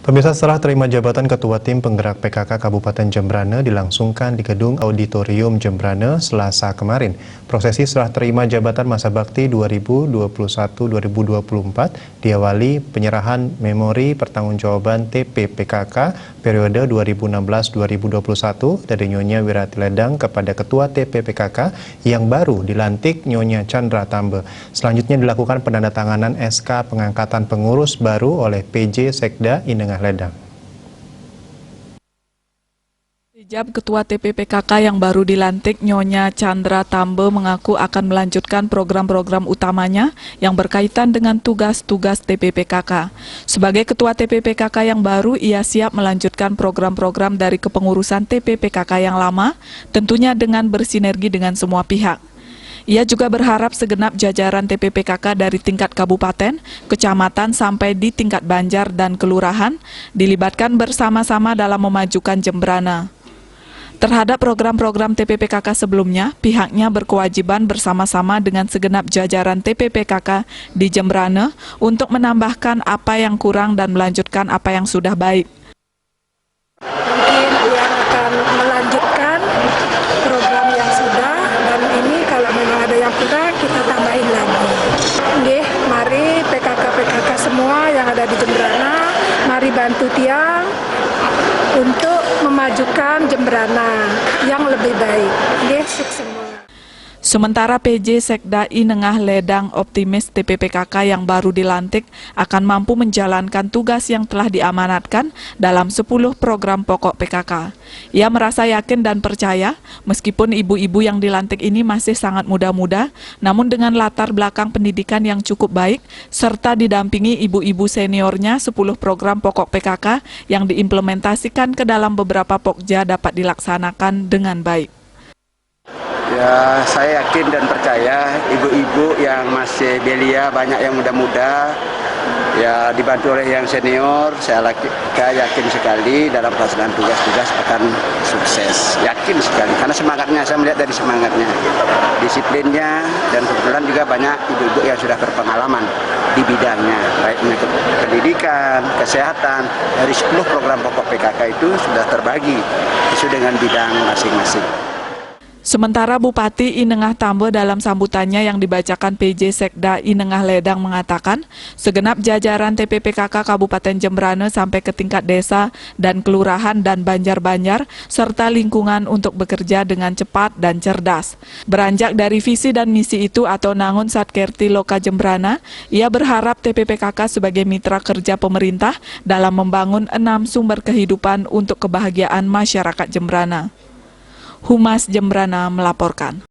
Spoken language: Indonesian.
Pemirsa, setelah terima jabatan Ketua Tim Penggerak PKK Kabupaten Jembrana dilangsungkan di Gedung Auditorium Jembrana Selasa kemarin. Prosesi serah terima jabatan masa bakti 2021-2024 diawali penyerahan memori pertanggungjawaban TPPKK periode 2016-2021 dari Nyonya Wirati Ledang kepada Ketua TPPKK yang baru dilantik Nyonya Chandra Tambe. Selanjutnya dilakukan penandatanganan SK pengangkatan pengurus baru oleh PJ Sekda Inengah Ledang. Hijab Ketua TPPKK yang baru dilantik Nyonya Chandra Tambe mengaku akan melanjutkan program-program utamanya yang berkaitan dengan tugas-tugas TPPKK. Sebagai Ketua TPPKK yang baru, ia siap melanjutkan program-program dari kepengurusan TPPKK yang lama, tentunya dengan bersinergi dengan semua pihak. Ia juga berharap segenap jajaran TPPKK dari tingkat kabupaten, kecamatan sampai di tingkat banjar dan kelurahan dilibatkan bersama-sama dalam memajukan Jembrana. Terhadap program-program TPPKK sebelumnya, pihaknya berkewajiban bersama-sama dengan segenap jajaran TPPKK di Jembrana untuk menambahkan apa yang kurang dan melanjutkan apa yang sudah baik. Mungkin yang akan melanjutkan program yang sudah, dan ini kalau memang ada yang kurang kita tambahin lagi. Nggih, mari PKK-PKK semua yang ada di Jembrana, mari bantu tiang untuk memajukan Jembrana yang lebih baik. Nggih, sukses semua. Sementara PJ Sekda Inengah Ledang optimis TPPKK yang baru dilantik akan mampu menjalankan tugas yang telah diamanatkan dalam 10 program pokok PKK. Ia merasa yakin dan percaya meskipun ibu-ibu yang dilantik ini masih sangat muda-muda, namun dengan latar belakang pendidikan yang cukup baik, serta didampingi ibu-ibu seniornya 10 program pokok PKK yang diimplementasikan ke dalam beberapa pokja dapat dilaksanakan dengan baik. Ya, saya yakin dan percaya ibu-ibu yang masih belia, banyak yang muda-muda, ya dibantu oleh yang senior, saya yakin sekali dalam pelaksanaan tugas-tugas akan sukses. Yakin sekali, karena semangatnya, saya melihat dari semangatnya, disiplinnya, dan kebetulan juga banyak ibu-ibu yang sudah berpengalaman di bidangnya, baik menyangkut pendidikan, kesehatan, dari 10 program pokok PKK itu sudah terbagi sesuai dengan bidang masing-masing. Sementara Bupati Inengah Tambe dalam sambutannya yang dibacakan PJ Sekda Inengah Ledang mengatakan, segenap jajaran TPPKK Kabupaten Jembrana sampai ke tingkat desa dan kelurahan dan banjar-banjar serta lingkungan untuk bekerja dengan cepat dan cerdas. Beranjak dari visi dan misi itu atau Nangun Satkerti Loka Jembrana, ia berharap TPPKK sebagai mitra kerja pemerintah dalam membangun 6 sumber kehidupan untuk kebahagiaan masyarakat Jembrana. Humas Jembrana melaporkan.